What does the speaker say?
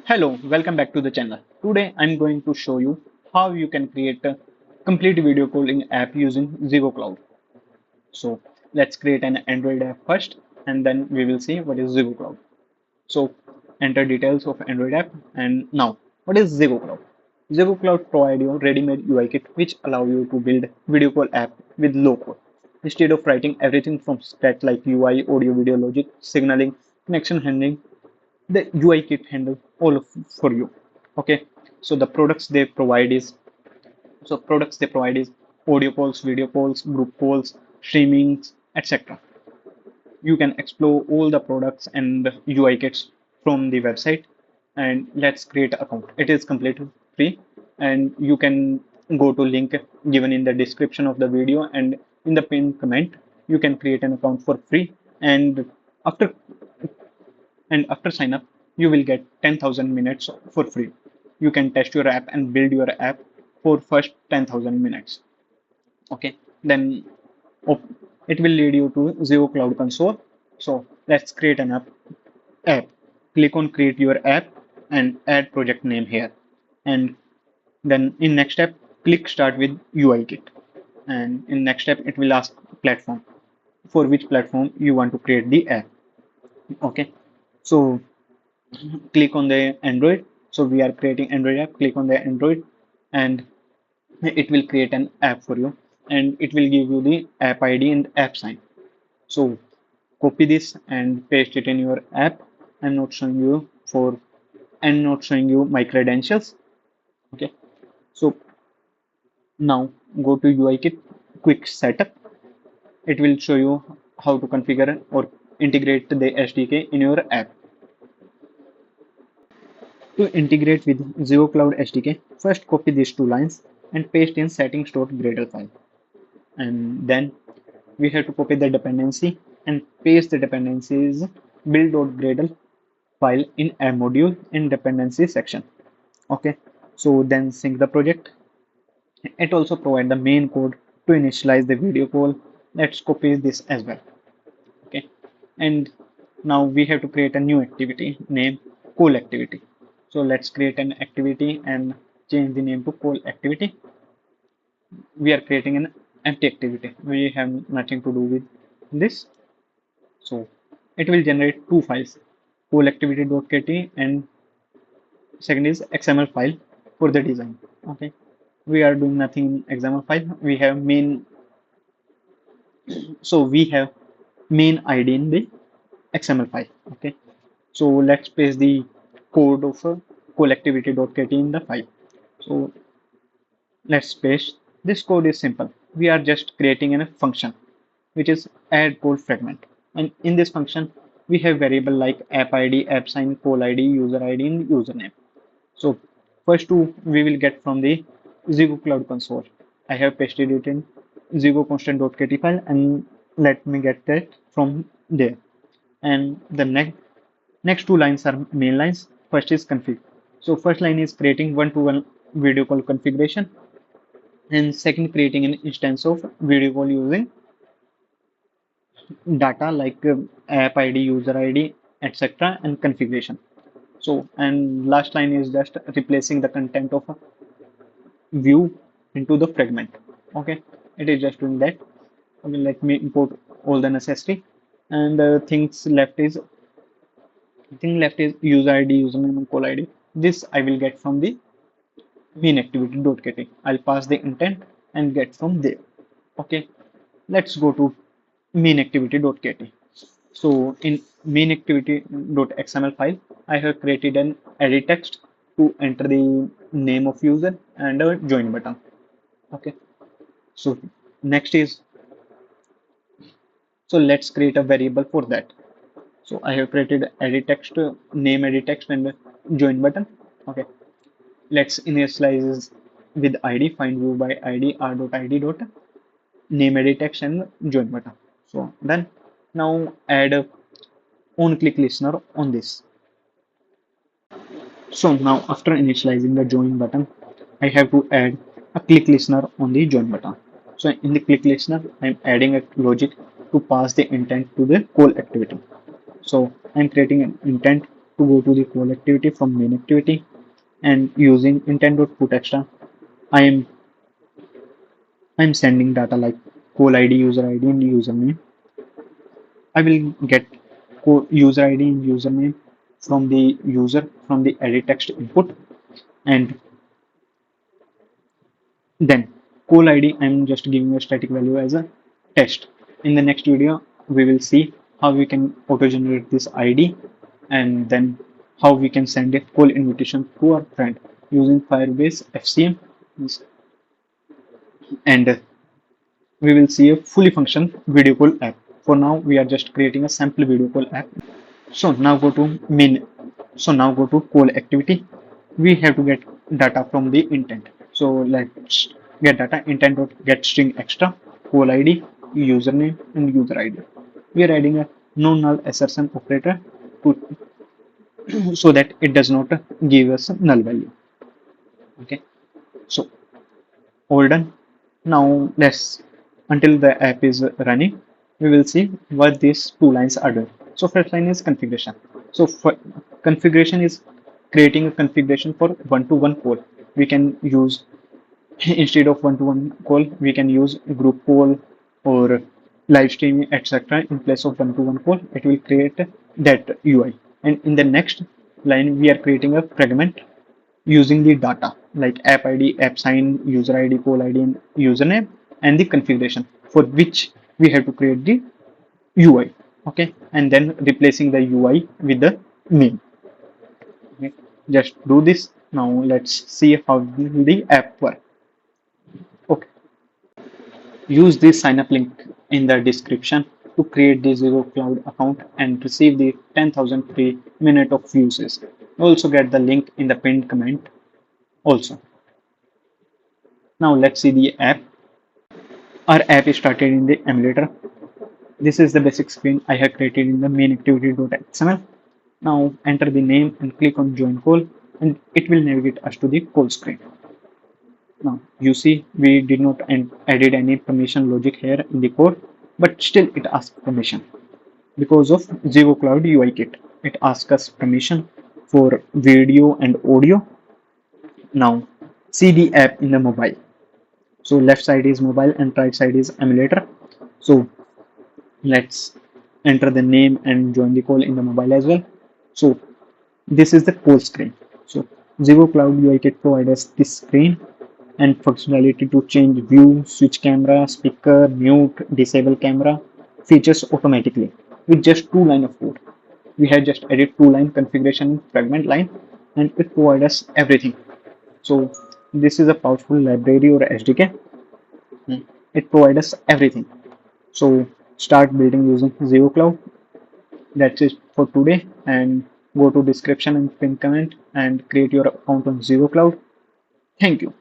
Hello, welcome back to the channel. Today I'm going to show you how you can create a complete video calling app using ZEGOCLOUD. So let's create an Android app first and then we will see what is ZEGOCLOUD. So enter details of Android app and now what is ZEGOCLOUD? ZEGOCLOUD provide you ready-made UI kit which allow you to build video call app with low code. Instead of writing everything from scratch like UI, audio, video logic, signaling, connection handling, the UI kit handle all of for you. Okay, so the products they provide is audio calls, video calls, group calls, streamings, etc. You can explore all the products and UI kits from the website. And let's create an account. It is completely free, and you can go to link given in the description of the video and in the pinned comment. You can create an account for free, and after after sign up you will get 10,000 minutes for free. You can test your app and build your app for first 10,000 minutes. Okay, then it will lead you to Zero Cloud Console. So let's create an app. Click on create your app and add project name here, and then in next step click start with UI kit, and in next step it will ask platform, for which platform you want to create the app. Okay, so click on the Android. So we are creating Android app. Click on the Android and it will create an app for you, and it will give you the app ID and app sign. So copy this and paste it in your app. I'm not showing you for I'm not showing you my credentials. Okay, so now go to UI kit quick setup. It will show you how to configure or integrate the SDK in your app. To integrate with ZeroCloud SDK, first copy these two lines and paste in settings.gradle file. And then we have to copy the dependency and paste the dependencies build.gradle file in a module in dependency section. Okay, so then sync the project. It also provides the main code to initialize the video call. Let's copy this as well. Okay, and now we have to create a new activity named call activity. So let's create an activity and change the name to call activity. We are creating an empty activity. We have nothing to do with this. So it will generate two files, call activity.kt and second is XML file for the design. Okay, we are doing nothing in XML file. We have main, so we have main ID in the XML file. Okay, so let's paste the code of collectivity.kt in the file. So let's paste. This code is simple. We are just creating a function which is add call fragment, and in this function we have variable like app ID, app sign, call ID, user ID, and username. So first two we will get from the Zego Cloud Console. I have pasted it in Zego constant.kt file, and let me get that from there. And the next two lines are main lines. First is config. So first line is creating one-to-one video call configuration, and second creating an instance of video call using data like app ID, user ID, etc. and configuration. So and last line is just replacing the content of a view into the fragment. Okay, it is just doing that. Okay, let me import all the necessary, and thing left is user ID, username, and call ID. This I will get from the main activity.kt. I'll pass the intent and get from there. Okay, let's go to main activity.kt. So in main activity.xml file, I have created an edit text to enter the name of user and a join button. Okay, so next is, so let's create a variable for that. So I have created edit text, name edit text, and join button. Okay, let's initialize with ID, find view by ID, r.id dot name edit text and join button. So then now add a on click listener on this. So now after initializing the join button, I have to add a click listener on the join button. So in the click listener, I'm adding a logic to pass the intent to the call activity. So I'm creating an intent to go to the call activity from main activity, and using intent.putExtra, I am I'm sending data like call ID, user ID, and username. I will get user ID and username from the user from the edit text input, and then call ID I'm just giving a static value as a test. In the next video, we will see how we can auto generate this ID, and then how we can send a call invitation to our friend using Firebase FCM, and we will see a fully function video call app. For now, we are just creating a sample video call app. So now go to main. So now go to call activity. We have to get data from the intent. So let's get data intent dot get string extra, call ID, username, and user ID. We are adding a no null assertion operator to so that it does not give us a null value. Okay. So all done. Now let's until the app is running, we will see what these two lines are doing. So first line is configuration. So for configuration is creating a configuration for one-to-one call. We can use instead of one-to-one call, we can use group call or live streaming, etc. In place of one-to-one call, it will create that UI. And in the next line, we are creating a fragment using the data like app ID, app sign, user ID, call ID, and username, and the configuration for which we have to create the UI. Okay, and then replacing the UI with the name. Okay. Just do this. Now let's see how the app works. Okay, use the sign up link in the description to create the ZEGOCLOUD account and receive the 10,000 free minute of uses. You also get the link in the pinned comment also. Now let's see the app. Our app is started in the emulator. This is the basic screen I have created in the main activity.xml. Now enter the name and click on join call, and it will navigate us to the call screen. Now you see we did not added any permission logic here in the code, but still it asks permission because of ZEGOCLOUD UI Kit. It asks us permission for video and audio. Now see the app in the mobile. So left side is mobile and right side is emulator. So let's enter the name and join the call in the mobile as well. So this is the call screen. So ZEGOCLOUD UI Kit provides us this screen and functionality to change view, switch camera, speaker, mute, disable camera features automatically with just 2 lines of code. We have just added 2 line configuration fragment line, and it provides us everything. So this is a powerful library or SDK. It provides us everything. So start building using ZEGOCLOUD. That's it for today, and go to description and pin comment and create your account on ZEGOCLOUD. Thank you.